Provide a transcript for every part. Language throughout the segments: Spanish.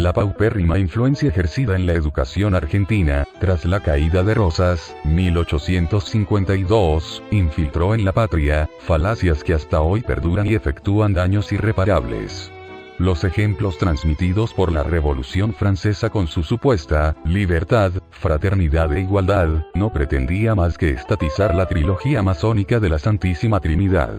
la paupérrima influencia ejercida en la educación argentina, tras la caída de Rosas, 1852, infiltró en la patria, falacias que hasta hoy perduran y efectúan daños irreparables. Los ejemplos transmitidos por la Revolución Francesa con su supuesta libertad, fraternidad e igualdad, no pretendía más que estatizar la trilogía masónica de la Santísima Trinidad.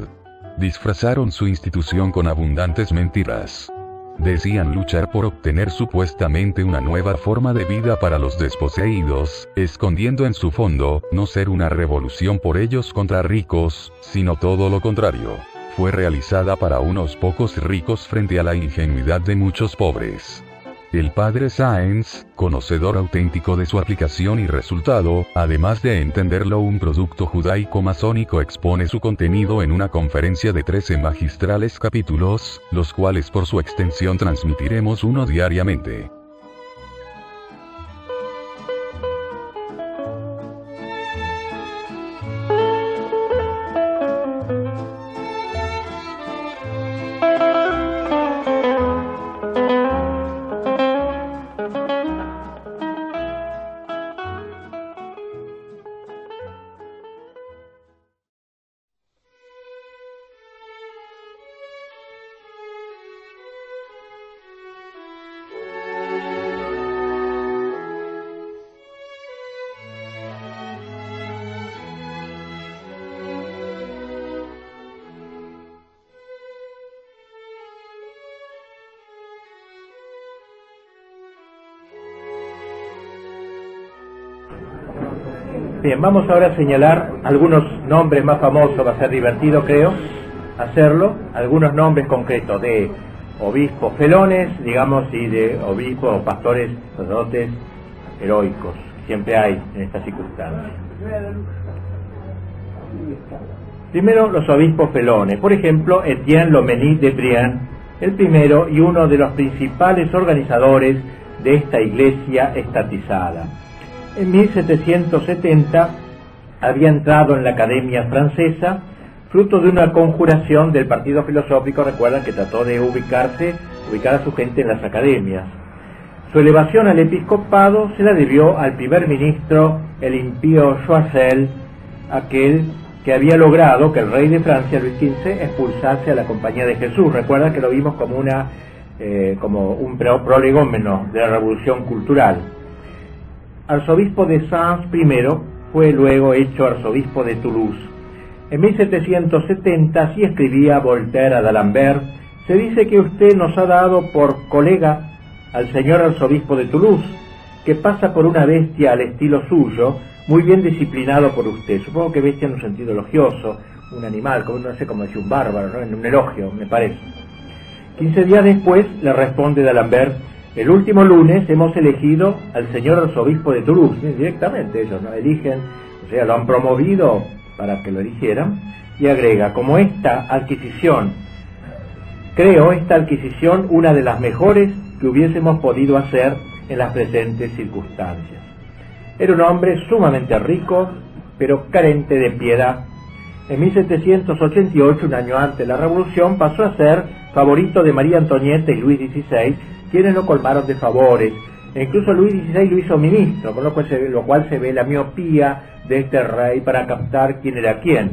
Disfrazaron su institución con abundantes mentiras. Decían luchar por obtener supuestamente una nueva forma de vida para los desposeídos, escondiendo en su fondo, no ser una revolución por ellos contra ricos, sino todo lo contrario. Fue realizada para unos pocos ricos frente a la ingenuidad de muchos pobres. El padre Sáenz, conocedor auténtico de su aplicación y resultado, además de entenderlo un producto judaico-masónico, expone su contenido en una conferencia de 13 magistrales capítulos, los cuales por su extensión transmitiremos uno diariamente. Bien, vamos ahora a señalar algunos nombres más famosos, va a ser divertido creo hacerlo, algunos nombres concretos de obispos felones, digamos, y de obispos o pastores, sacerdotes heroicos, siempre hay en estas circunstancias. Primero los obispos felones, por ejemplo Etienne Loménie de Brienne, el primero y uno de los principales organizadores de esta iglesia estatizada. En 1770 había entrado en la Academia Francesa, fruto de una conjuración del Partido Filosófico. Recuerdan que trató de ubicar a su gente en las academias. Su elevación al episcopado se la debió al primer ministro, el impío Choiseul, aquel que había logrado que el rey de Francia, Luis XV, expulsase a la Compañía de Jesús. Recuerdan que lo vimos como un prolegómeno de la revolución cultural. Arzobispo de Sens primero, fue luego hecho arzobispo de Toulouse. En 1770 así escribía Voltaire a D'Alembert: se dice que usted nos ha dado por colega al señor arzobispo de Toulouse, que pasa por una bestia al estilo suyo, muy bien disciplinado por usted. Supongo que bestia en un sentido elogioso, un animal, como no sé cómo decir, un bárbaro, ¿no? En un elogio, me parece. 15 días después le responde D'Alembert: el último lunes hemos elegido al señor arzobispo de Toulouse. Directamente ellos no eligen, o sea, lo han promovido para que lo eligieran, y agrega: como creo esta adquisición una de las mejores que hubiésemos podido hacer en las presentes circunstancias. Era un hombre sumamente rico, pero carente de piedad. En 1788, un año antes de la Revolución, pasó a ser favorito de María Antonieta y Luis XVI, quienes lo colmaron de favores, e incluso Luis XVI lo hizo ministro, con lo cual se ve la miopía de este rey para captar quién era quién.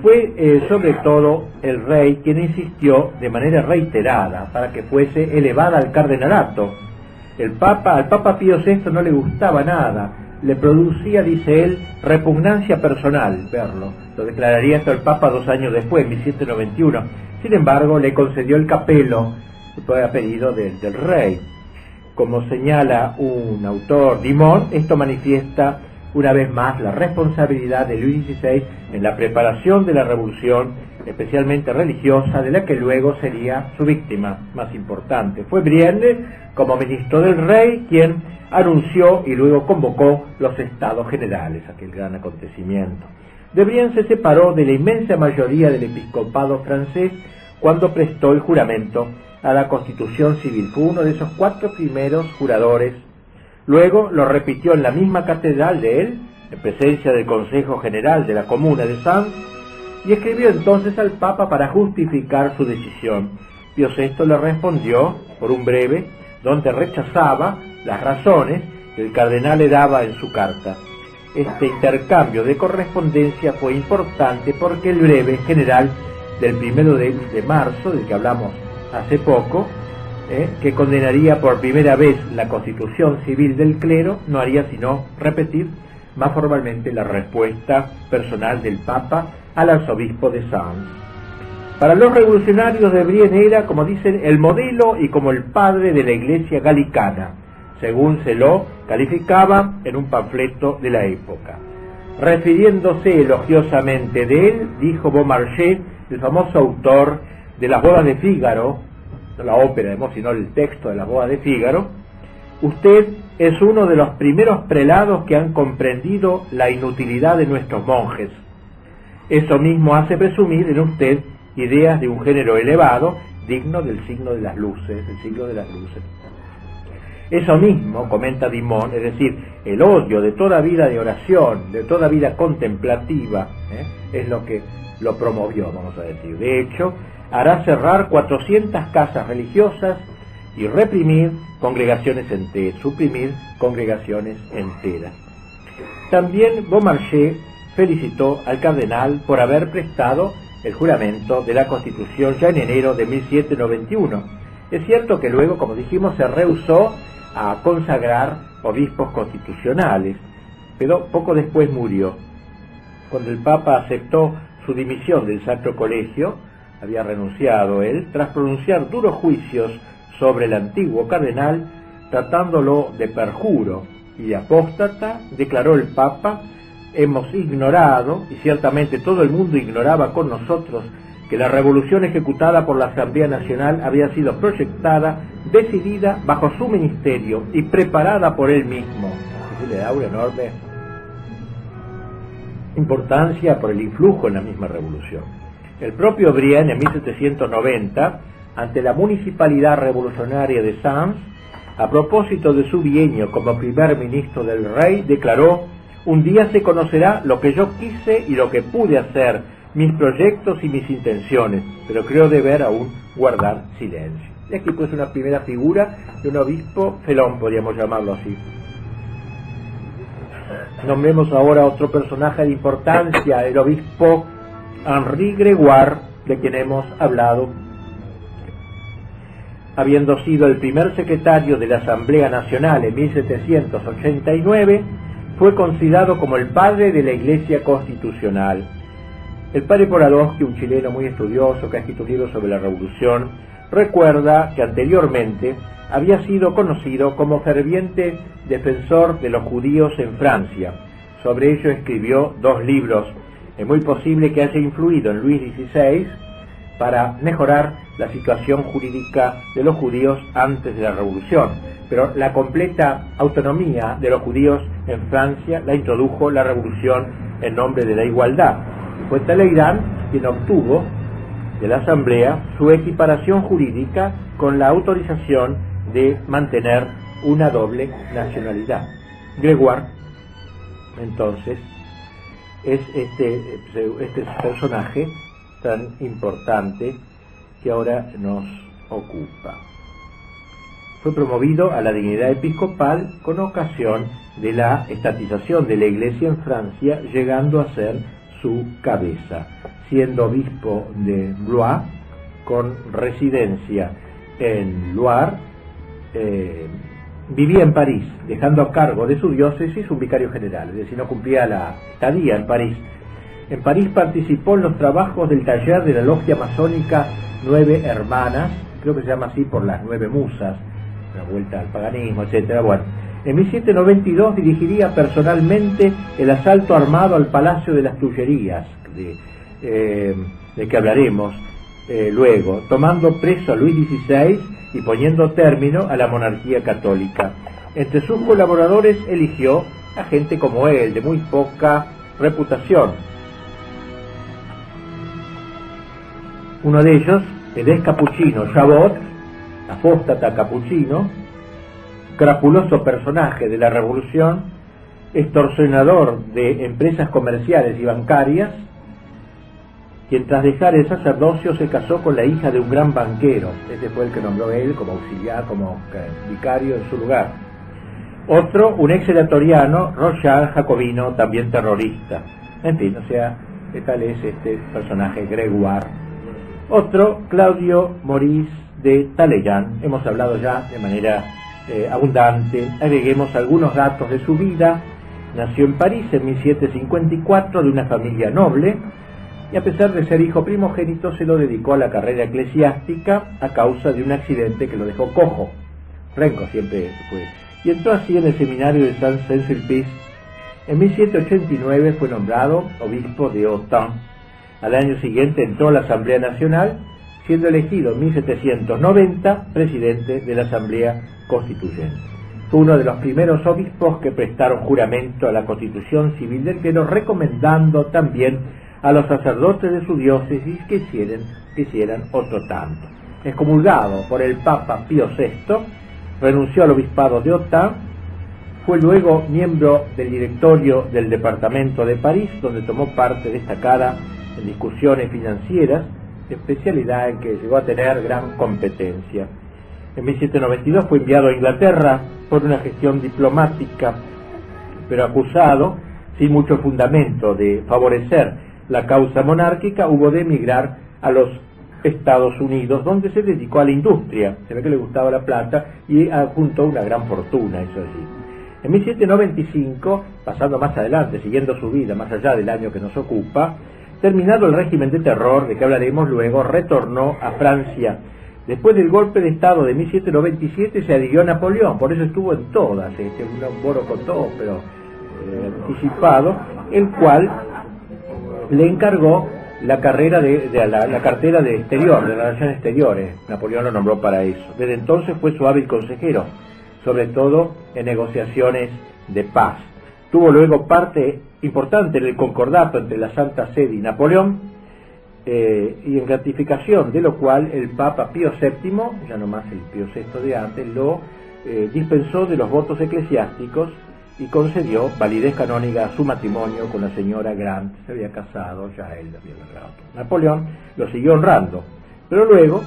Fue sobre todo el rey quien insistió de manera reiterada para que fuese elevada al cardenalato. Al Papa Pío VI no le gustaba nada, le producía, dice él, repugnancia personal verlo. Lo declararía esto el Papa 2 años después, en 1791. Sin embargo, le concedió el capelo a pedido del rey. Como señala un autor, Dimon, esto manifiesta una vez más la responsabilidad de Luis XVI en la preparación de la revolución, especialmente religiosa, de la que luego sería su víctima más importante. Fue Brienne, como ministro del rey, quien anunció y luego convocó los estados generales, aquel gran acontecimiento. De Brienne se separó de la inmensa mayoría del episcopado francés cuando prestó el juramento a la Constitución Civil. Fue uno de esos 4 primeros juradores. Luego lo repitió en la misma catedral de él, en presencia del Consejo General de la Comuna de Sens, y escribió entonces al Papa para justificar su decisión. Pío VI le respondió, por un breve: donde rechazaba las razones que el cardenal le daba en su carta. Este intercambio de correspondencia fue importante porque el breve general del 1 de marzo, del que hablamos hace poco, que condenaría por primera vez la constitución civil del clero, no haría sino repetir más formalmente la respuesta personal del Papa al arzobispo de Sens. Para los revolucionarios de Brienne era, como dicen, el modelo y como el padre de la Iglesia galicana, según se lo calificaba en un panfleto de la época. Refiriéndose elogiosamente de él, dijo Beaumarchais, el famoso autor de Las bodas de Fígaro, no la ópera, sino el texto de Las bodas de Fígaro: usted es uno de los primeros prelados que han comprendido la inutilidad de nuestros monjes. Eso mismo hace presumir en usted ideas de un género elevado, digno del signo de las luces, el siglo de las luces. Eso mismo, comenta Dimon, es decir, el odio de toda vida de oración, de toda vida contemplativa, es lo que lo promovió, vamos a decir. De hecho, hará cerrar 400 casas religiosas y reprimir congregaciones enteras, suprimir congregaciones enteras. También Beaumarchais felicitó al cardenal por haber prestado el juramento de la Constitución ya en enero de 1791. Es cierto que luego, como dijimos, se rehusó a consagrar obispos constitucionales, pero poco después murió. Cuando el Papa aceptó su dimisión del Sacro Colegio, había renunciado él, tras pronunciar duros juicios sobre el antiguo cardenal, tratándolo de perjuro y de apóstata, declaró el Papa: hemos ignorado, y ciertamente todo el mundo ignoraba con nosotros, que la revolución ejecutada por la Asamblea Nacional había sido proyectada, decidida bajo su ministerio y preparada por él mismo. Eso le da una enorme importancia por el influjo en la misma revolución. El propio Brienne, en 1790, ante la municipalidad revolucionaria de Sens, a propósito de su bienio como primer ministro del rey, declaró: un día se conocerá lo que yo quise y lo que pude hacer, mis proyectos y mis intenciones, pero creo deber aún guardar silencio. Y aquí pues una primera figura de un obispo felón, podríamos llamarlo así. Nombremos ahora otro personaje de importancia, el obispo Henri Gregoire, de quien hemos hablado. Habiendo sido el primer secretario de la Asamblea Nacional en 1789, fue considerado como el padre de la Iglesia Constitucional. El padre Poradovsky, un chileno muy estudioso que ha escrito libros sobre la Revolución, recuerda que anteriormente había sido conocido como ferviente defensor de los judíos en Francia. Sobre ello escribió 2 libros. Es muy posible que haya influido en Luis XVI para mejorar la situación jurídica de los judíos antes de la Revolución. Pero la completa autonomía de los judíos en Francia la introdujo la Revolución en nombre de la igualdad. Fue Talleyrand quien obtuvo de la Asamblea su equiparación jurídica con la autorización de mantener una doble nacionalidad. Gregoire, entonces, es este personaje tan importante que ahora nos ocupa. Fue promovido a la dignidad episcopal con ocasión de la estatización de la Iglesia en Francia, llegando a ser su cabeza, siendo obispo de Blois, con residencia en Loire. Vivía en París, dejando a cargo de su diócesis un vicario general, es decir, no cumplía la estadía en París. En París participó en los trabajos del taller de la logia masónica 9 Hermanas, creo que se llama así por las 9 musas, la vuelta al paganismo, etcétera. Bueno, en 1792 dirigiría personalmente el asalto armado al Palacio de las Tullerías, de que hablaremos luego, tomando preso a Luis XVI y poniendo término a la monarquía católica. Entre sus colaboradores eligió a gente como él, de muy poca reputación. Uno de ellos, el ex capuchino Chabot, apóstata capuchino, crapuloso personaje de la Revolución, extorsionador de empresas comerciales y bancarias, quien tras dejar el sacerdocio se casó con la hija de un gran banquero. Ese fue el que nombró él como auxiliar, como vicario en su lugar. Otro, un ex senatoriano, Rochard, jacobino, también terrorista. En fin, o sea, tal es este personaje Gregoire. Otro, Claudio Maurice de Talleyrand. Hemos hablado ya de manera abundante. Agreguemos algunos datos de su vida. Nació en París en 1754 de una familia noble y a pesar de ser hijo primogénito se lo dedicó a la carrera eclesiástica a causa de un accidente que lo dejó cojo. Renco siempre fue. Y entró así en el seminario de Saint-Sulpice. En 1789 fue nombrado obispo de Autun. Al año siguiente entró a la Asamblea Nacional, siendo elegido en 1790 presidente de la Asamblea Constituyente. Fue uno de los primeros obispos que prestaron juramento a la Constitución Civil del Clero, recomendando también a los sacerdotes de su diócesis que hicieran otro tanto. Excomulgado por el Papa Pío VI, renunció al obispado de Autun, fue luego miembro del directorio del departamento de París, donde tomó parte destacada en discusiones financieras, especialidad en que llegó a tener gran competencia. En 1792 fue enviado a Inglaterra por una gestión diplomática, pero acusado, sin mucho fundamento, de favorecer la causa monárquica, hubo de emigrar a los Estados Unidos, donde se dedicó a la industria. Se ve que le gustaba la plata y juntó una gran fortuna, eso sí. En 1795, pasando más adelante, siguiendo su vida más allá del año que nos ocupa, terminado el régimen de terror, de que hablaremos luego, retornó a Francia. Después del golpe de Estado de 1797 se adhirió a Napoleón, por eso estuvo en todas, un borocotó, pero anticipado, el cual le encargó la carrera la cartera de exterior, de relaciones exteriores. Napoleón lo nombró para eso. Desde entonces fue su hábil consejero, sobre todo en negociaciones de paz. Tuvo luego parte importante en el concordato entre la Santa Sede y Napoleón, y en gratificación de lo cual el Papa Pío VII, ya no más el Pío VI de antes, lo dispensó de los votos eclesiásticos y concedió validez canónica a su matrimonio con la señora Grant. Se había casado, ya él había logrado. Napoleón lo siguió honrando, pero luego,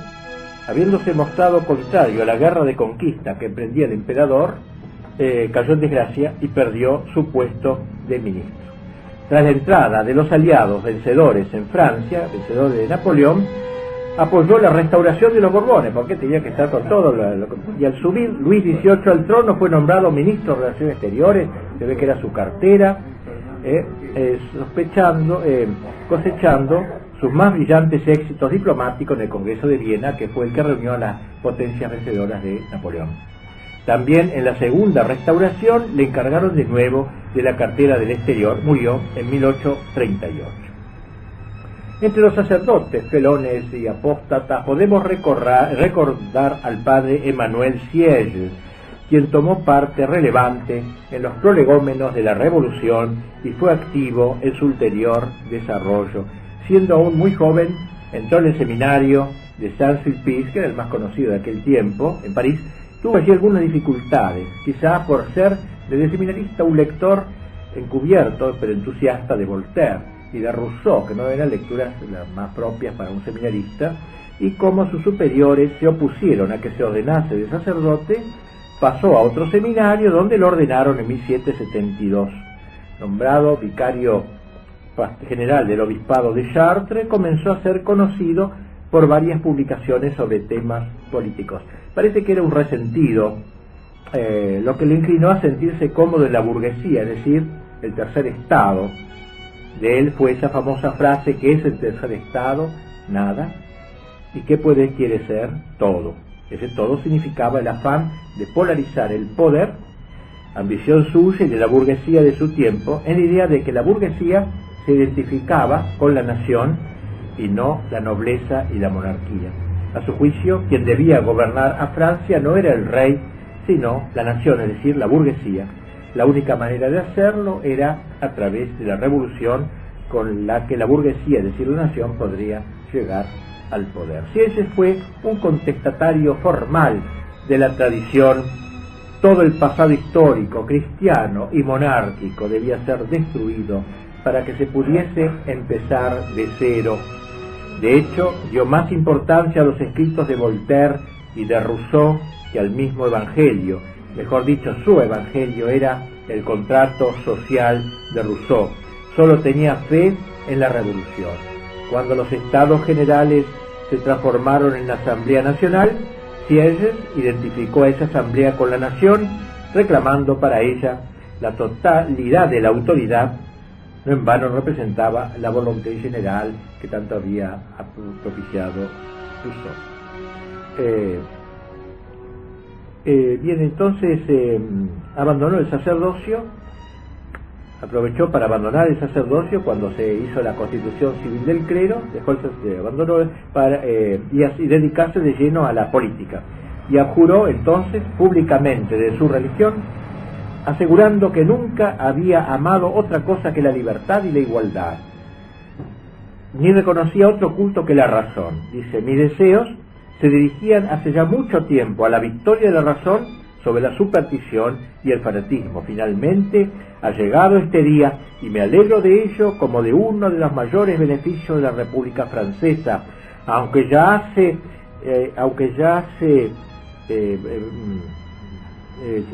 habiéndose mostrado contrario a la guerra de conquista que emprendía el emperador, cayó en desgracia y perdió su puesto de ministro. Tras la entrada de los aliados vencedores en Francia, vencedores de Napoleón, apoyó la restauración de los Borbones, porque tenía que estar con todo. Y al subir Luis XVIII al trono fue nombrado ministro de Relaciones Exteriores, se ve que era su cartera, cosechando sus más brillantes éxitos diplomáticos en el Congreso de Viena, que fue el que reunió a las potencias vencedoras de Napoleón. También en la segunda restauración le encargaron de nuevo de la cartera del exterior. Murió en 1838. Entre los sacerdotes, felones y apóstatas podemos recordar al padre Emmanuel Sieyes, quien tomó parte relevante en los prolegómenos de la Revolución y fue activo en su ulterior desarrollo. Siendo aún muy joven, entró en el seminario de Saint-Sulpice, que era el más conocido de aquel tiempo, en París. Tuvo allí algunas dificultades, quizás por ser desde seminarista un lector encubierto pero entusiasta de Voltaire y de Rousseau, que no eran lecturas las más propias para un seminarista, y como sus superiores se opusieron a que se ordenase de sacerdote, pasó a otro seminario donde lo ordenaron en 1772. Nombrado vicario general del obispado de Chartres, comenzó a ser conocido por varias publicaciones sobre temas políticos. Parece que era un resentido, lo que le inclinó a sentirse cómodo en la burguesía, es decir, el tercer estado. De él fue esa famosa frase: ¿qué es el tercer estado? Nada. ¿Y qué quiere ser? Todo. Ese todo significaba el afán de polarizar el poder, ambición suya y de la burguesía de su tiempo, en la idea de que la burguesía se identificaba con la nación y no la nobleza y la monarquía. A su juicio, quien debía gobernar a Francia no era el rey, sino la nación, es decir, la burguesía. La única manera de hacerlo era a través de la revolución con la que la burguesía, es decir, la nación, podría llegar al poder. Si ese fue un contestatario formal de la tradición, todo el pasado histórico, cristiano y monárquico debía ser destruido para que se pudiese empezar de cero De hecho, dio más importancia a los escritos de Voltaire y de Rousseau que al mismo Evangelio. Mejor dicho, su Evangelio era el contrato social de Rousseau. Solo tenía fe en la revolución. Cuando los estados generales se transformaron en la Asamblea Nacional, Sieyès identificó a esa asamblea con la nación, reclamando para ella la totalidad de la autoridad. No en vano representaba la voluntad general que tanto había propiciado Rousseau. Bien, entonces abandonó el sacerdocio, aprovechó para abandonar el sacerdocio cuando se hizo la constitución civil del clero, abandonó y dedicarse de lleno a la política, y abjuró entonces públicamente de su religión, asegurando que nunca había amado otra cosa que la libertad y la igualdad, ni reconocía otro culto que la razón. Dice: mis deseos se dirigían hace ya mucho tiempo a la victoria de la razón sobre la superstición y el fanatismo. Finalmente ha llegado este día y me alegro de ello como de uno de los mayores beneficios de la República Francesa, aunque ya hace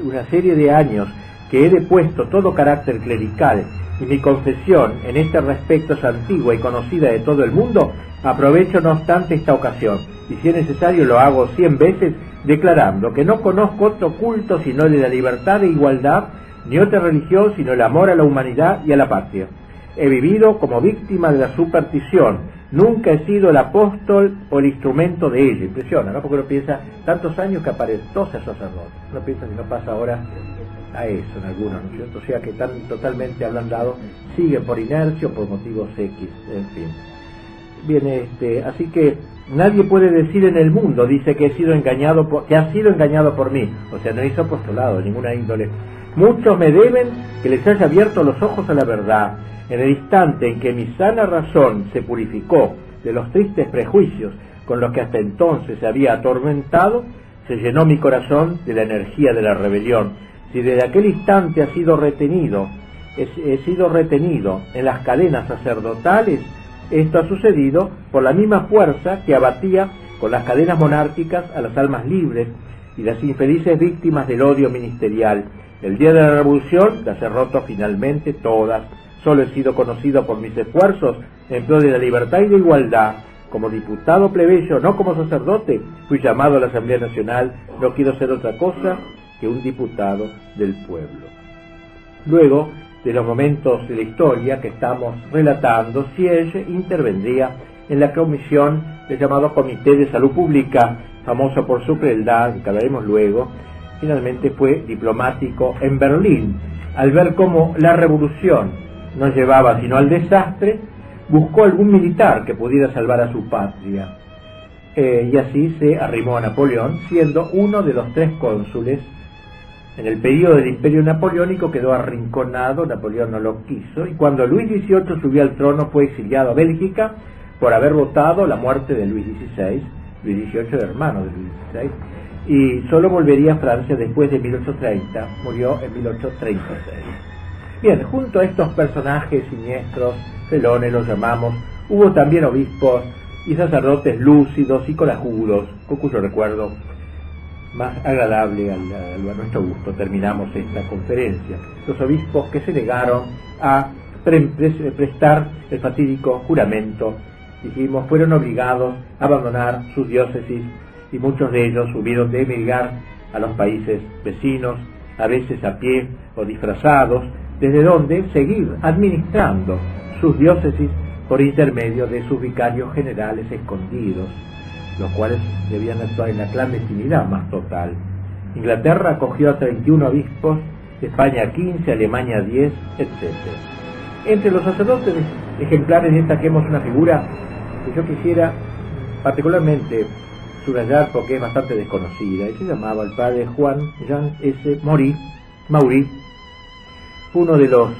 una serie de años que he depuesto todo carácter clerical, y mi confesión en este respecto es antigua y conocida de todo el mundo. Aprovecho no obstante esta ocasión, y si es necesario lo hago 100 veces, declarando que no conozco otro culto sino el de la libertad e igualdad, ni otra religión sino el amor a la humanidad y a la patria. He vivido como víctima de la superstición, nunca he sido el apóstol o el instrumento de ella. Impresiona, ¿no? Porque uno piensa, tantos años que aparentó ser sacerdote, uno piensa si no pasa ahora a eso en algunos, ¿no es cierto? O sea que tan totalmente ablandado, siguen por inercia o por motivos X, en fin. Bien, así que nadie puede decir en el mundo, dice, que ha sido engañado por mí, o sea, no hizo apostolado de ninguna índole. Muchos me deben que les haya abierto los ojos a la verdad. En el instante en que mi sana razón se purificó de los tristes prejuicios con los que hasta entonces se había atormentado, se llenó mi corazón de la energía de la rebelión. Si desde aquel instante he sido retenido en las cadenas sacerdotales, esto ha sucedido por la misma fuerza que abatía con las cadenas monárquicas a las almas libres y las infelices víctimas del odio ministerial. El día de la revolución las he roto finalmente todas. Solo he sido conocido por mis esfuerzos en pro de la libertad y la igualdad. Como diputado plebeyo, no como sacerdote, fui llamado a la Asamblea Nacional. No quiero ser otra cosa que un diputado del pueblo. Luego de los momentos de la historia que estamos relatando, Sieyès intervendría en la comisión del llamado Comité de Salud Pública, famoso por su crueldad, que hablaremos luego. Finalmente fue diplomático en Berlín. Al ver cómo la revolución no llevaba sino al desastre, buscó algún militar que pudiera salvar a su patria. Y así se arrimó a Napoleón, siendo uno de los 3 cónsules. En el periodo del Imperio Napoleónico quedó arrinconado, Napoleón no lo quiso, y cuando Luis XVIII subió al trono fue exiliado a Bélgica por haber votado la muerte de Luis XVI. Luis XVIII era hermano de Luis XVI, y solo volvería a Francia después de 1830, murió en 1836. Bien, junto a estos personajes siniestros, felones los llamamos, hubo también obispos y sacerdotes lúcidos y corajudos, con cuyo recuerdo más agradable a nuestro gusto terminamos esta conferencia. Los obispos que se negaron a prestar el fatídico juramento, dijimos, fueron obligados a abandonar sus diócesis, y muchos de ellos hubieron de emigrar a los países vecinos, a veces a pie o disfrazados, desde donde seguir administrando sus diócesis por intermedio de sus vicarios generales escondidos, los cuales debían actuar en la clandestinidad más total. Inglaterra acogió a 31 obispos, España 15, Alemania 10, etc. Entre los sacerdotes ejemplares destaquemos una figura que yo quisiera particularmente subrayar porque es bastante desconocida, y se llamaba el padre Juan Jean S. Maury. Fue uno de los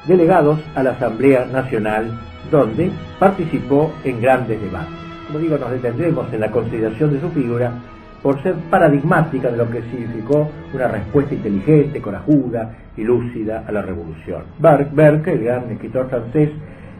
delegados a la Asamblea Nacional, donde participó en grandes debates. Como digo, nos detendremos en la consideración de su figura por ser paradigmática de lo que significó una respuesta inteligente, corajuda y lúcida a la revolución. Burke, el gran escritor francés,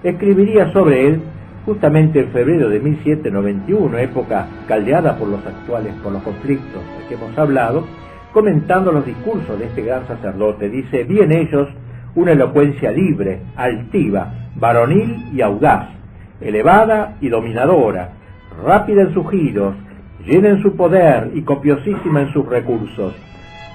escribiría sobre él justamente en febrero de 1791, época caldeada por los conflictos de que hemos hablado, comentando los discursos de este gran sacerdote, dice: vi en ellos una elocuencia libre, altiva, varonil y audaz, elevada y dominadora, rápida en sus giros, llena en su poder y copiosísima en sus recursos.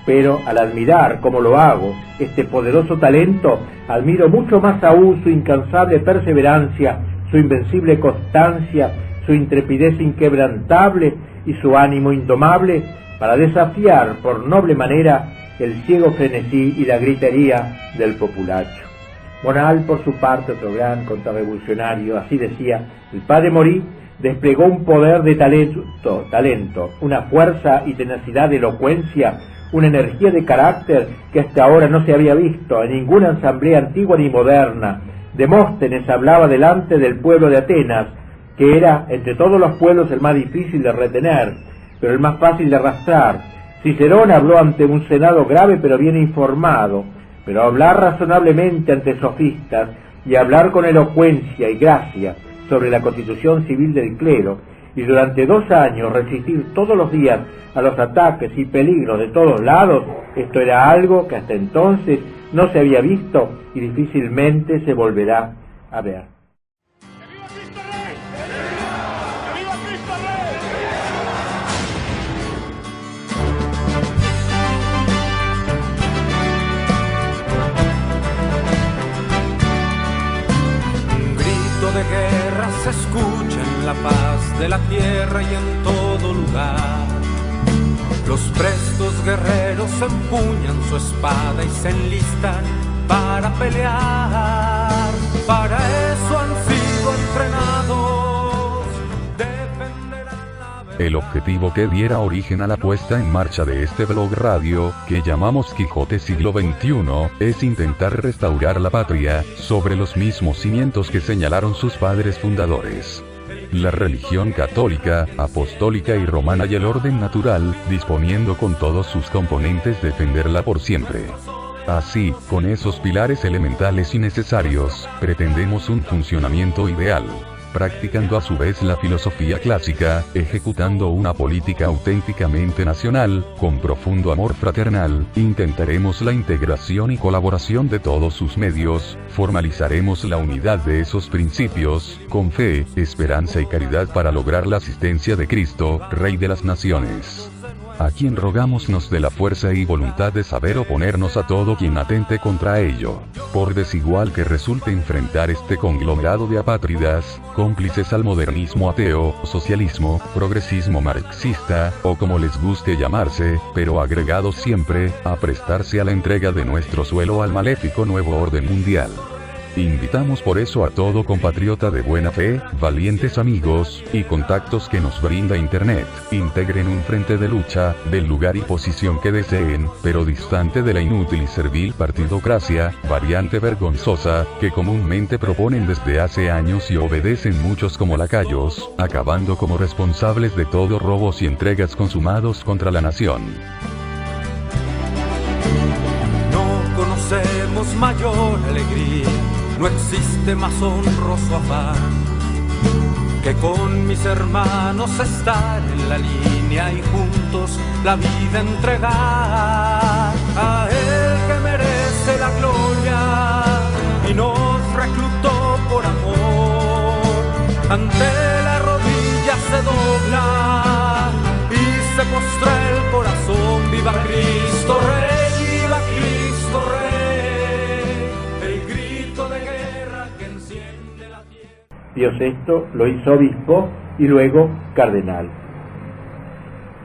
Pero al admirar, como lo hago, este poderoso talento, admiro mucho más aún su incansable perseverancia, su invencible constancia, su intrepidez inquebrantable y su ánimo indomable para desafiar por noble manera el ciego frenesí y la gritería del populacho. Bonal, por su parte, otro gran contrarrevolucionario, así decía: el padre Morí desplegó un poder de talento, una fuerza y tenacidad de elocuencia, una energía de carácter que hasta ahora no se había visto en ninguna asamblea antigua ni moderna. Demóstenes hablaba delante del pueblo de Atenas, que era entre todos los pueblos el más difícil de retener, pero el más fácil de arrastrar. Cicerón habló ante un senado grave pero bien informado, pero hablar razonablemente ante sofistas y hablar con elocuencia y gracia sobre la constitución civil del clero, y durante 2 años resistir todos los días a los ataques y peligros de todos lados, esto era algo que hasta entonces no se había visto y difícilmente se volverá a ver. De guerra se escucha en la paz de la tierra y en todo lugar. Los prestos guerreros empuñan su espada y se enlistan para pelear. Para eso han sido entrenados, defenderán la verdad. El objetivo que diera origen a la puesta en marcha de este blog radio, que llamamos Quijote Siglo XXI, es intentar restaurar la patria, sobre los mismos cimientos que señalaron sus padres fundadores. La religión católica, apostólica y romana y el orden natural, disponiendo con todos sus componentes defenderla por siempre. Así, con esos pilares elementales y necesarios, pretendemos un funcionamiento ideal. Practicando a su vez la filosofía clásica, ejecutando una política auténticamente nacional, con profundo amor fraternal, intentaremos la integración y colaboración de todos sus medios, formalizaremos la unidad de esos principios, con fe, esperanza y caridad para lograr la asistencia de Cristo, Rey de las Naciones. A quien rogamos nos dé la fuerza y voluntad de saber oponernos a todo quien atente contra ello, por desigual que resulte enfrentar este conglomerado de apátridas, cómplices al modernismo ateo, socialismo, progresismo marxista, o como les guste llamarse, pero agregados siempre, a prestarse a la entrega de nuestro suelo al maléfico nuevo orden mundial. Invitamos por eso a todo compatriota de buena fe, valientes amigos, y contactos que nos brinda Internet, integren un frente de lucha, del lugar y posición que deseen, pero distante de la inútil y servil partidocracia, variante vergonzosa, que comúnmente proponen desde hace años y obedecen muchos como lacayos, acabando como responsables de todo robos y entregas consumados contra la nación. No conocemos mayor alegría, no existe más honroso afán que con mis hermanos estar en la línea y juntos la vida entregar a él que merece la gloria y nos reclutó por amor. Ante la rodilla se dobla y se postra el corazón. Viva Cristo Rey, viva Cristo Rey. Pío VI lo hizo obispo y luego cardenal.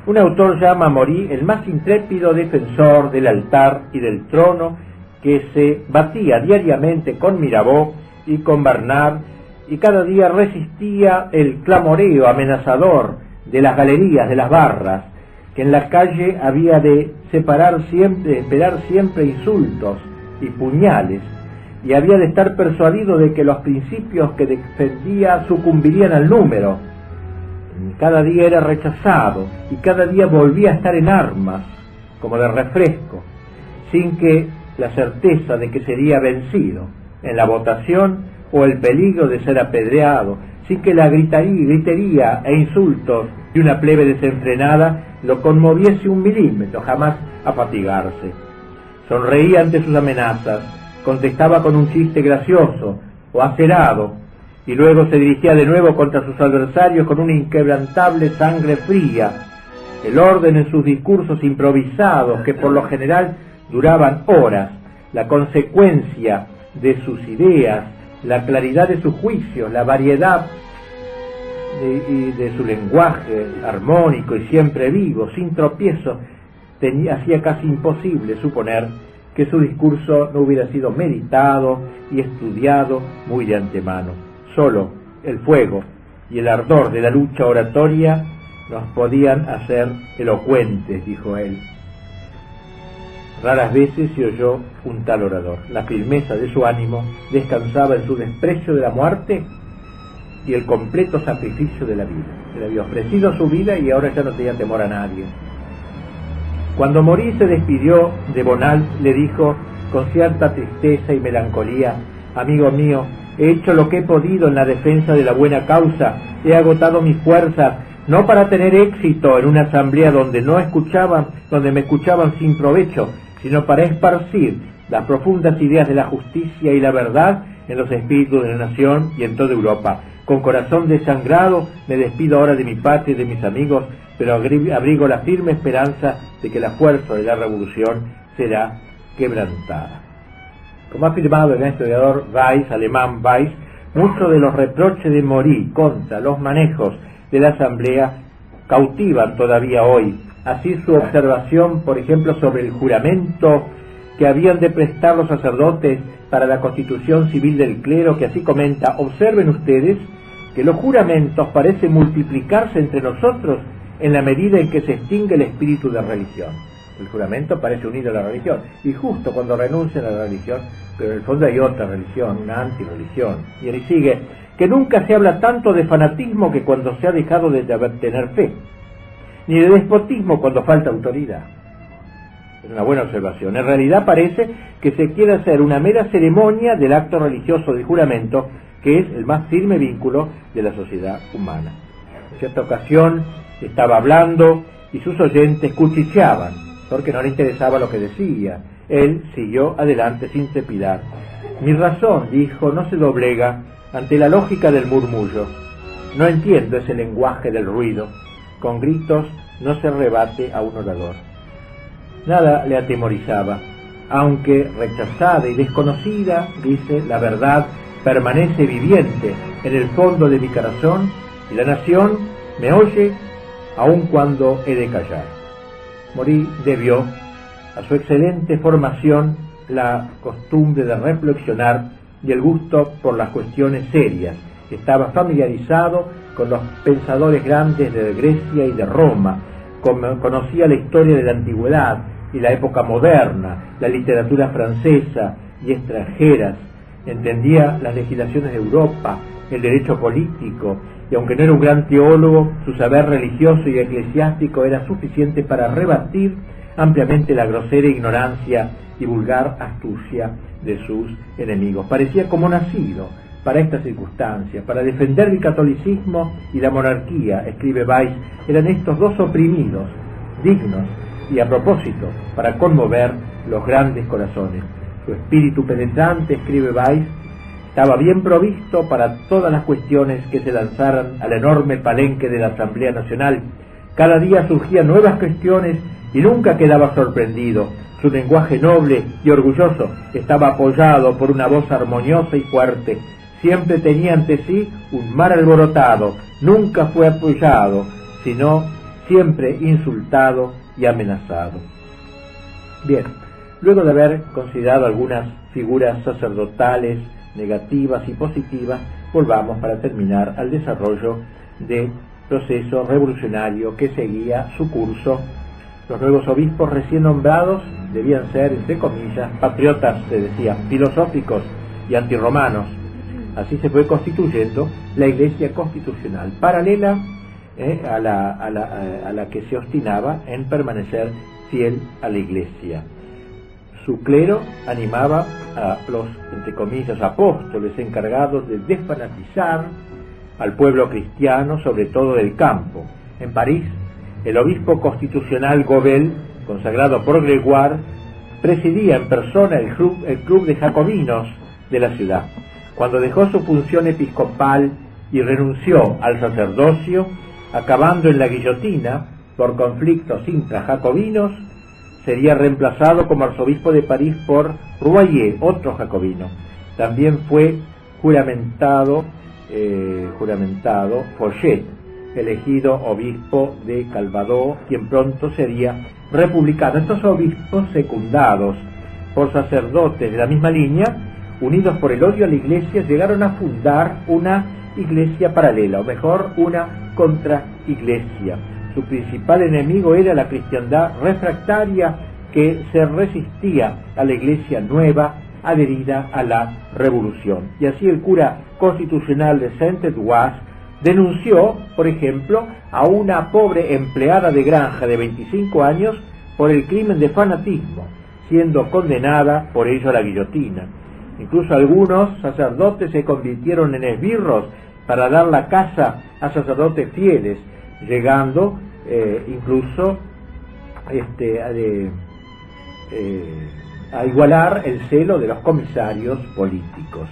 Un autor llama a Morí el más intrépido defensor del altar y del trono, que se batía diariamente con Mirabeau y con Bernard, y cada día resistía el clamoreo amenazador de las galerías, de las barras, que en la calle había de esperar siempre insultos y puñales, y había de estar persuadido de que los principios que defendía sucumbirían al número. Cada día era rechazado y cada día volvía a estar en armas, como de refresco, sin que la certeza de que sería vencido en la votación o el peligro de ser apedreado, sin que la gritería e insultos de una plebe desenfrenada lo conmoviese un milímetro, jamás a fatigarse. Sonreía ante sus amenazas, contestaba con un chiste gracioso o acerado, y luego se dirigía de nuevo contra sus adversarios con una inquebrantable sangre fría, el orden en sus discursos improvisados, que por lo general duraban horas, la consecuencia de sus ideas, la claridad de sus juicios, la variedad de su lenguaje armónico y siempre vivo, sin tropiezos, hacía casi imposible suponer que su discurso no hubiera sido meditado y estudiado muy de antemano. Solo el fuego y el ardor de la lucha oratoria nos podían hacer elocuentes, dijo él. Raras veces se oyó un tal orador. La firmeza de su ánimo descansaba en su desprecio de la muerte y el completo sacrificio de la vida. Le había ofrecido su vida y ahora ya no tenía temor a nadie. Cuando Morí se despidió de Bonald, le dijo con cierta tristeza y melancolía: amigo mío, he hecho lo que he podido en la defensa de la buena causa, he agotado mis fuerzas, no para tener éxito en una asamblea donde me escuchaban sin provecho, sino para esparcir las profundas ideas de la justicia y la verdad en los espíritus de la nación y en toda Europa. Con corazón desangrado me despido ahora de mi patria y de mis amigos, pero abrigo la firme esperanza de que la fuerza de la revolución será quebrantada. Como ha afirmado el historiador Weiss, alemán Weiss, muchos de los reproches de Morí contra los manejos de la asamblea cautivan todavía hoy. Así su observación, por ejemplo, sobre el juramento que habían de prestar los sacerdotes para la constitución civil del clero, que así comenta: observen ustedes que los juramentos parecen multiplicarse entre nosotros en la medida en que se extingue el espíritu de religión. El juramento parece unido a la religión, y justo cuando renuncian a la religión, pero en el fondo hay otra religión, una antirreligión. Y él sigue, que nunca se habla tanto de fanatismo que cuando se ha dejado de tener fe, ni de despotismo cuando falta autoridad. Es una buena observación. En realidad parece que se quiere hacer una mera ceremonia del acto religioso del juramento, que es el más firme vínculo de la sociedad humana. En cierta ocasión estaba hablando y sus oyentes cuchicheaban, porque no le interesaba lo que decía. Él siguió adelante sin trepidar. Mi razón, dijo, no se doblega ante la lógica del murmullo. No entiendo ese lenguaje del ruido. Con gritos no se rebate a un orador. Nada le atemorizaba. Aunque rechazada y desconocida, dice, la verdad permanece viviente en el fondo de mi corazón y la nación me oye aun cuando he de callar. Morí debió a su excelente formación la costumbre de reflexionar y el gusto por las cuestiones serias. Estaba familiarizado con los pensadores grandes de Grecia y de Roma, conocía la historia de la antigüedad y la época moderna, la literatura francesa y extranjeras, entendía las legislaciones de Europa, el derecho político, y aunque no era un gran teólogo, su saber religioso y eclesiástico era suficiente para rebatir ampliamente la grosera ignorancia y vulgar astucia de sus enemigos. Parecía como nacido para esta circunstancia, para defender el catolicismo y la monarquía, escribe Weiss. Eran estos dos oprimidos, dignos y a propósito, para conmover los grandes corazones. Su espíritu penetrante, escribe Weiss, estaba bien provisto para todas las cuestiones que se lanzaran al enorme palenque de la Asamblea Nacional. Cada día surgían nuevas cuestiones y nunca quedaba sorprendido. Su lenguaje noble y orgulloso estaba apoyado por una voz armoniosa y fuerte. Siempre tenía ante sí un mar alborotado, nunca fue apoyado, sino siempre insultado y amenazado. Bien, luego de haber considerado algunas figuras sacerdotales negativas y positivas, volvamos para terminar al desarrollo del proceso revolucionario que seguía su curso. Los nuevos obispos recién nombrados debían ser, entre comillas, patriotas, se decía, filosóficos y antirromanos. Así se fue constituyendo la Iglesia constitucional, paralela a la que se obstinaba en permanecer fiel a la Iglesia. Su clero animaba a los, entre comillas, apóstoles encargados de desfanatizar al pueblo cristiano, sobre todo del campo. En París, el obispo constitucional Gobel, consagrado por Gregoire, presidía en persona el club de jacobinos de la ciudad. Cuando dejó su función episcopal y renunció al sacerdocio, acabando en la guillotina por conflictos intrajacobinos, sería reemplazado como arzobispo de París por Royer, otro jacobino. También fue juramentado Fouchet, elegido obispo de Calvados, quien pronto sería republicano. Estos obispos, secundados por sacerdotes de la misma línea, unidos por el odio a la iglesia, llegaron a fundar una iglesia paralela, o mejor, una contraiglesia. Su principal enemigo era la cristiandad refractaria que se resistía a la iglesia nueva adherida a la revolución. Y así el cura constitucional de Saint-Edouard denunció, por ejemplo, a una pobre empleada de granja de 25 años por el crimen de fanatismo, siendo condenada por ello a la guillotina. Incluso algunos sacerdotes se convirtieron en esbirros para dar la caza a sacerdotes fieles, llegando incluso a igualar el celo de los comisarios políticos.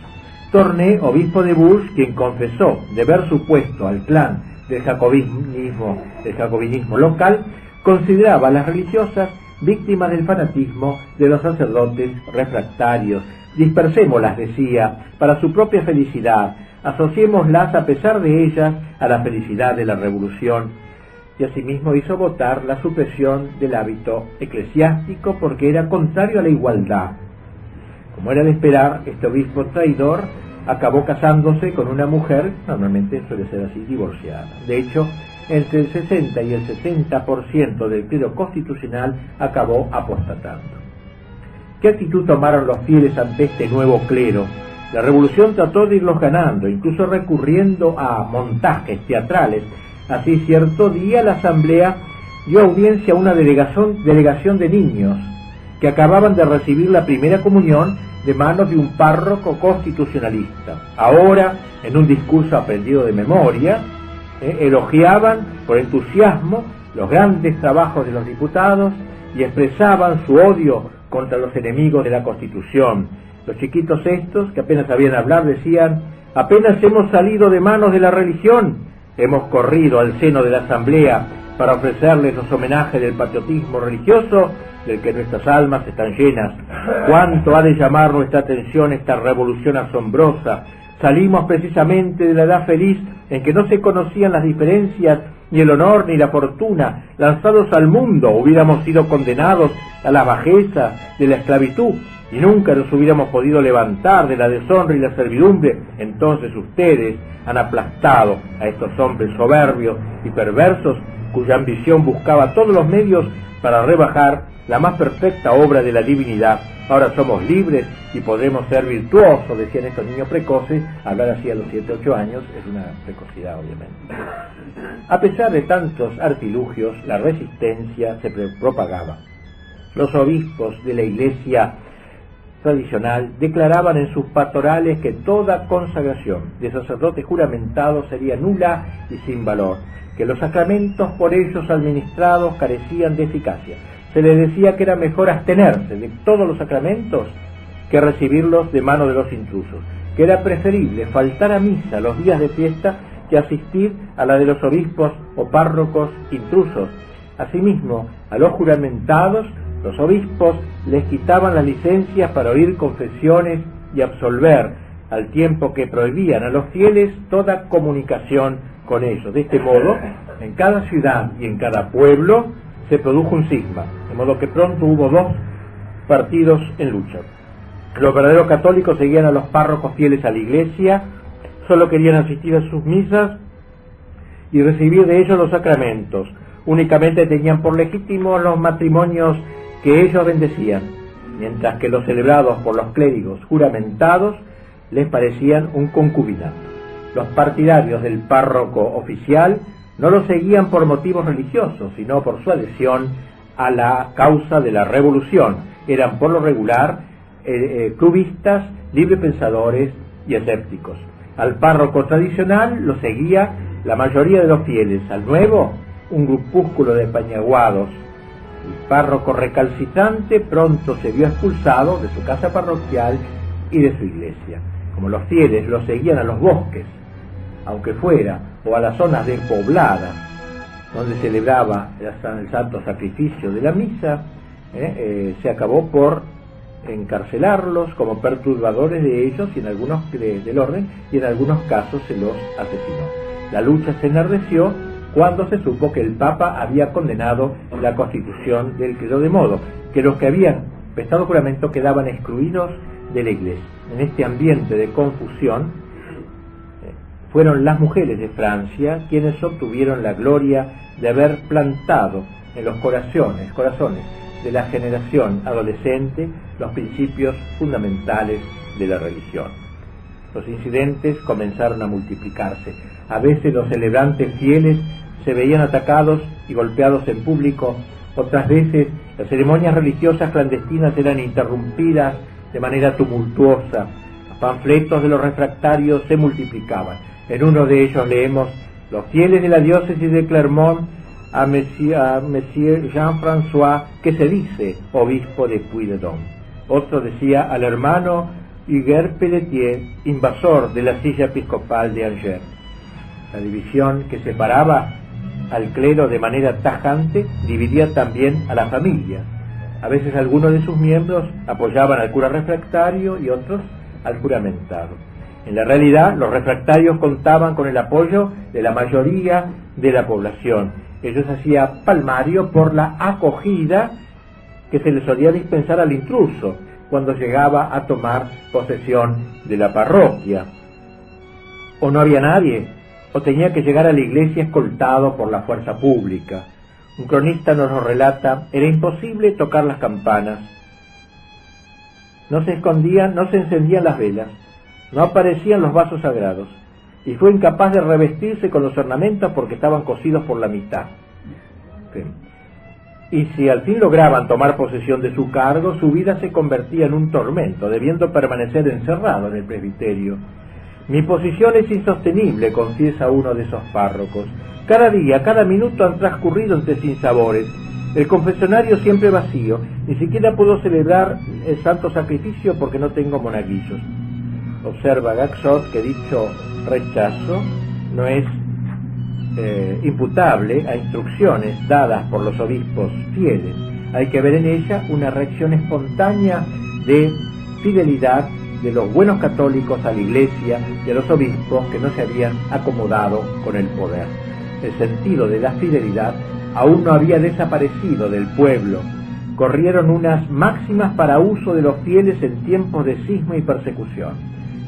Torné, obispo de Bourges, quien confesó deber supuesto al clan del jacobinismo local, consideraba a las religiosas víctimas del fanatismo de los sacerdotes refractarios. Dispersémoslas, decía, para su propia felicidad, asociémoslas a pesar de ellas a la felicidad de la revolución. Y asimismo hizo votar la supresión del hábito eclesiástico porque era contrario a la igualdad. Como era de esperar, este obispo traidor acabó casándose con una mujer, normalmente suele ser así, divorciada. De hecho, entre el 60 y el 70% del clero constitucional acabó apostatando. ¿Qué actitud tomaron los fieles ante este nuevo clero? La revolución trató de irlos ganando, incluso recurriendo a montajes teatrales. Así, cierto día la asamblea dio audiencia a una delegación de niños que acababan de recibir la primera comunión de manos de un párroco constitucionalista. Ahora, en un discurso aprendido de memoria, elogiaban por entusiasmo los grandes trabajos de los diputados y expresaban su odio contra los enemigos de la Constitución. Los chiquitos estos, que apenas sabían hablar, decían: apenas hemos salido de manos de la religión, hemos corrido al seno de la asamblea para ofrecerles los homenajes del patriotismo religioso del que nuestras almas están llenas. ¿Cuánto ha de llamar nuestra atención esta revolución asombrosa? Salimos precisamente de la edad feliz en que no se conocían las diferencias, ni el honor ni la fortuna. Lanzados al mundo hubiéramos sido condenados a la bajeza de la esclavitud y nunca nos hubiéramos podido levantar de la deshonra y la servidumbre. Entonces ustedes han aplastado a estos hombres soberbios y perversos cuya ambición buscaba todos los medios para rebajar la más perfecta obra de la divinidad. Ahora somos libres y podremos ser virtuosos, decían estos niños precoces. Hablar así a los 7 o 8 años es una precocidad, obviamente. A pesar de tantos artilugios, la resistencia se propagaba. Los obispos de la iglesia tradicional declaraban en sus pastorales que toda consagración de sacerdote juramentado sería nula y sin valor, que los sacramentos por ellos administrados carecían de eficacia. Se les decía que era mejor abstenerse de todos los sacramentos que recibirlos de mano de los intrusos, que era preferible faltar a misa los días de fiesta que asistir a la de los obispos o párrocos intrusos. Asimismo, a los juramentados, los obispos les quitaban las licencias para oír confesiones y absolver, al tiempo que prohibían a los fieles toda comunicación con ellos. De este modo, en cada ciudad y en cada pueblo se produjo un cisma, de modo que pronto hubo dos partidos en lucha. Los verdaderos católicos seguían a los párrocos fieles a la iglesia, solo querían asistir a sus misas y recibir de ellos los sacramentos. Únicamente tenían por legítimos los matrimonios que ellos bendecían, mientras que los celebrados por los clérigos juramentados les parecían un concubinato. Los partidarios del párroco oficial no lo seguían por motivos religiosos, sino por su adhesión a la causa de la revolución. Eran por lo regular clubistas, librepensadores y escépticos. Al párroco tradicional lo seguía la mayoría de los fieles, al nuevo un grupúsculo de pañaguados. El párroco recalcitrante pronto se vio expulsado de su casa parroquial y de su iglesia. Como los fieles lo seguían a los bosques, aunque fuera, o a las zonas despobladas, donde celebraba el santo sacrificio de la misa, se acabó por encarcelarlos como perturbadores de ellos y en algunos del orden, y en algunos casos se los asesinó. La lucha se enardeció cuando se supo que el Papa había condenado la constitución del clero, de modo que los que habían prestado juramento quedaban excluidos de la iglesia. En este ambiente de confusión fueron las mujeres de Francia quienes obtuvieron la gloria de haber plantado en los corazones de la generación adolescente los principios fundamentales de la religión. Los incidentes comenzaron a multiplicarse. A veces los celebrantes fieles se veían atacados y golpeados en público, otras veces las ceremonias religiosas clandestinas eran interrumpidas de manera tumultuosa. Los panfletos de los refractarios se multiplicaban. En uno de ellos leemos: los fieles de la diócesis de Clermont a Monsieur Jean-François, que se dice obispo de Puy-de-Dôme. Otro decía al hermano Hugues Pelletier, invasor de la silla episcopal de Angers. La división que separaba al clero de manera tajante dividía también a la familia. A veces algunos de sus miembros apoyaban al cura refractario y otros al juramentado. En la realidad, los refractarios contaban con el apoyo de la mayoría de la población. Ello se hacía palmario por la acogida que se le solía dispensar al intruso cuando llegaba a tomar posesión de la parroquia. O no había nadie, o tenía que llegar a la iglesia escoltado por la fuerza pública. Un cronista nos lo relata: era imposible tocar las campanas, no se encendían las velas, no aparecían los vasos sagrados, y fue incapaz de revestirse con los ornamentos porque estaban cosidos por la mitad. Y si al fin lograban tomar posesión de su cargo, su vida se convertía en un tormento, debiendo permanecer encerrado en el presbiterio. Mi posición es insostenible, confiesa uno de esos párrocos. Cada día, cada minuto han transcurrido entre sinsabores. El confesionario siempre vacío, ni siquiera puedo celebrar el santo sacrificio porque no tengo monaguillos. Observa Gaxot que dicho rechazo no es imputable a instrucciones dadas por los obispos fieles. Hay que ver en ella una reacción espontánea de fidelidad de los buenos católicos a la Iglesia y a los obispos que no se habían acomodado con el poder. El sentido de la fidelidad aún no había desaparecido del pueblo. Corrieron unas máximas para uso de los fieles en tiempos de cisma y persecución.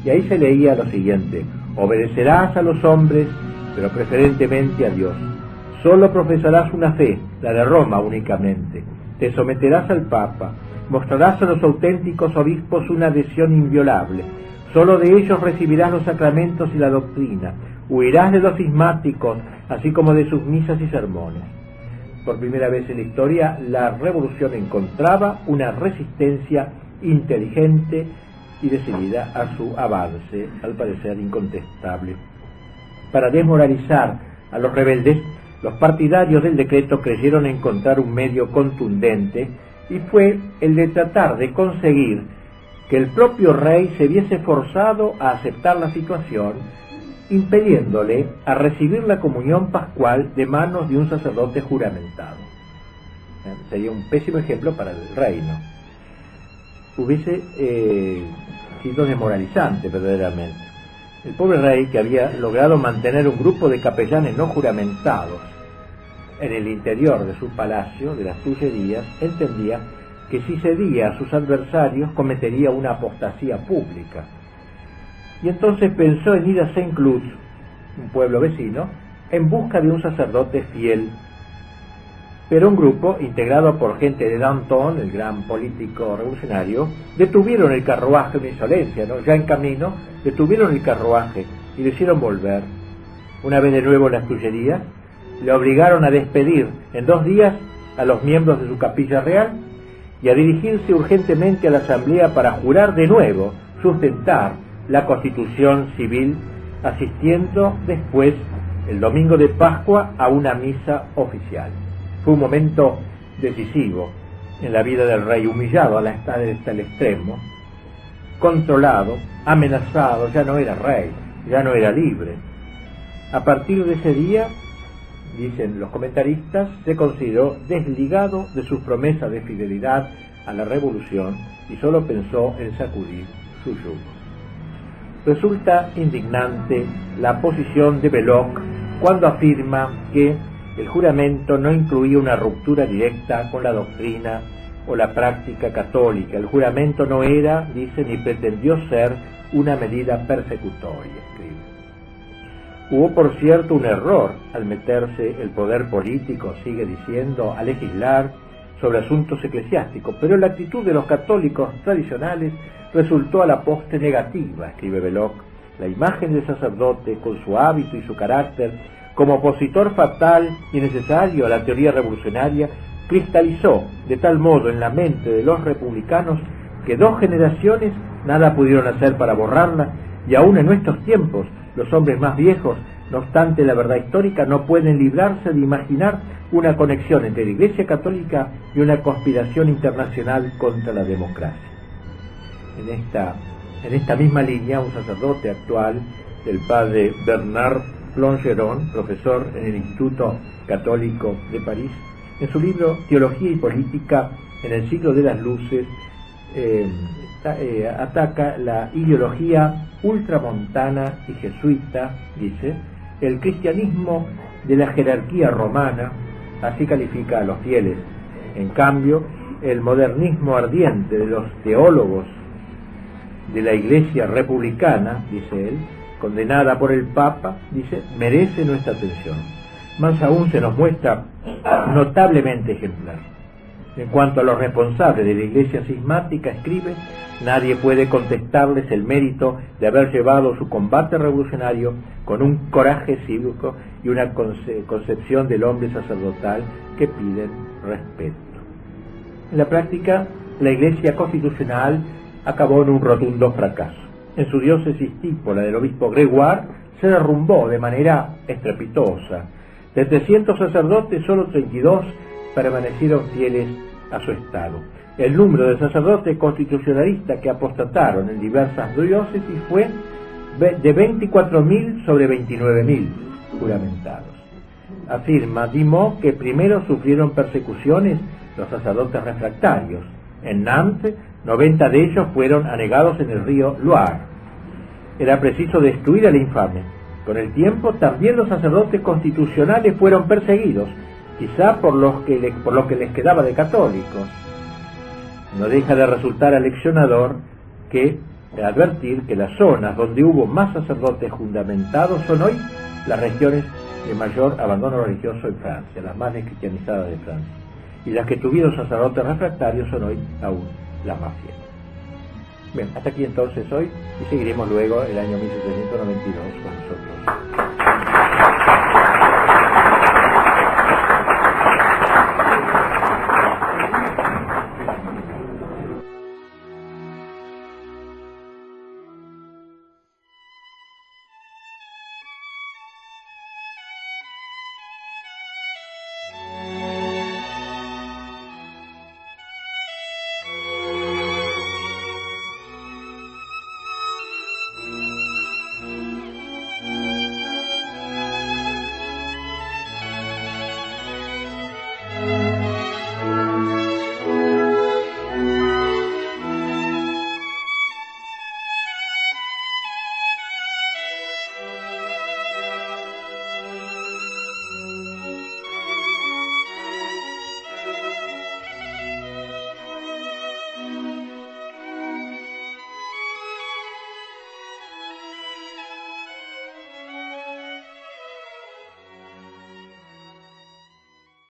Y ahí se leía lo siguiente: obedecerás a los hombres, pero preferentemente a Dios. Solo profesarás una fe, la de Roma únicamente. Te someterás al Papa. Mostrarás a los auténticos obispos una adhesión inviolable. Solo de ellos recibirás los sacramentos y la doctrina. Huirás de los cismáticos, así como de sus misas y sermones. Por primera vez en la historia, la revolución encontraba una resistencia inteligente y decidida a su avance, al parecer incontestable. Para desmoralizar a los rebeldes, los partidarios del decreto creyeron encontrar un medio contundente, y fue el de tratar de conseguir que el propio rey se viese forzado a aceptar la situación, impidiéndole a recibir la comunión pascual de manos de un sacerdote juramentado. Sería un pésimo ejemplo para el reino. Hubiese sido desmoralizante verdaderamente. El pobre rey, que había logrado mantener un grupo de capellanes no juramentados en el interior de su palacio, de las Tullerías, entendía que si cedía a sus adversarios cometería una apostasía pública. Y entonces pensó en ir a Saint-Cloud, un pueblo vecino, en busca de un sacerdote fiel. Pero un grupo, integrado por gente de Danton, el gran político revolucionario, detuvieron el carruaje, una insolencia, ¿no? Ya en camino, detuvieron el carruaje y lo hicieron volver. Una vez de nuevo en las Tullerías, le obligaron a despedir en 2 días a los miembros de su capilla real y a dirigirse urgentemente a la asamblea para jurar de nuevo sustentar la constitución civil asistiendo después, el domingo de Pascua, a una misa oficial. Fue un momento decisivo en la vida del rey, humillado hasta el extremo, controlado, amenazado, ya no era rey, ya no era libre. A partir de ese día, dicen los comentaristas, se consideró desligado de sus promesas de fidelidad a la revolución y solo pensó en sacudir su yugo. Resulta indignante la posición de Belloc cuando afirma que el juramento no incluía una ruptura directa con la doctrina o la práctica católica. El juramento no era, dice, ni pretendió ser una medida persecutoria, escribe. Hubo, por cierto, un error al meterse el poder político, sigue diciendo, a legislar sobre asuntos eclesiásticos, pero la actitud de los católicos tradicionales resultó a la postre negativa, escribe Belloc. La imagen del sacerdote, con su hábito y su carácter, como opositor fatal y necesario a la teoría revolucionaria, cristalizó de tal modo en la mente de los republicanos que 2 generaciones nada pudieron hacer para borrarla, y aún en nuestros tiempos los hombres más viejos, no obstante la verdad histórica, no pueden librarse de imaginar una conexión entre la Iglesia Católica y una conspiración internacional contra la democracia. En esta misma línea, un sacerdote actual, el padre Bernard Plongeron, profesor en el Instituto Católico de París, en su libro Teología y Política en el siglo de las luces, ataca la ideología ultramontana y jesuita, dice, el cristianismo de la jerarquía romana, así califica a los fieles. En cambio, el modernismo ardiente de los teólogos de la Iglesia republicana, dice él, condenada por el Papa, dice, merece nuestra atención. Más aún se nos muestra notablemente ejemplar. En cuanto a los responsables de la Iglesia cismática, escribe, nadie puede contestarles el mérito de haber llevado su combate revolucionario con un coraje cívico y una concepción del hombre sacerdotal que piden respeto. En la práctica, la Iglesia constitucional acabó en un rotundo fracaso. En su diócesis tipo, la del obispo Gregoire, se derrumbó de manera estrepitosa. De 300 sacerdotes, solo 32 permanecieron fieles a su estado. El número de sacerdotes constitucionalistas que apostataron en diversas diócesis fue de 24.000 sobre 29.000 juramentados. Afirma Dimot que primero sufrieron persecuciones los sacerdotes refractarios. En Nantes, 90 de ellos fueron anegados en el río Loire. Era preciso destruir al infame. Con el tiempo, también los sacerdotes constitucionales fueron perseguidos, quizá por lo que les quedaba de católicos. No deja de resultar aleccionador que advertir que las zonas donde hubo más sacerdotes fundamentados son hoy las regiones de mayor abandono religioso en Francia, las más descristianizadas de Francia, y las que tuvieron sacerdotes refractarios son hoy aún las más fieles. Bien, hasta aquí entonces hoy, y seguiremos luego el año 1792 con nosotros.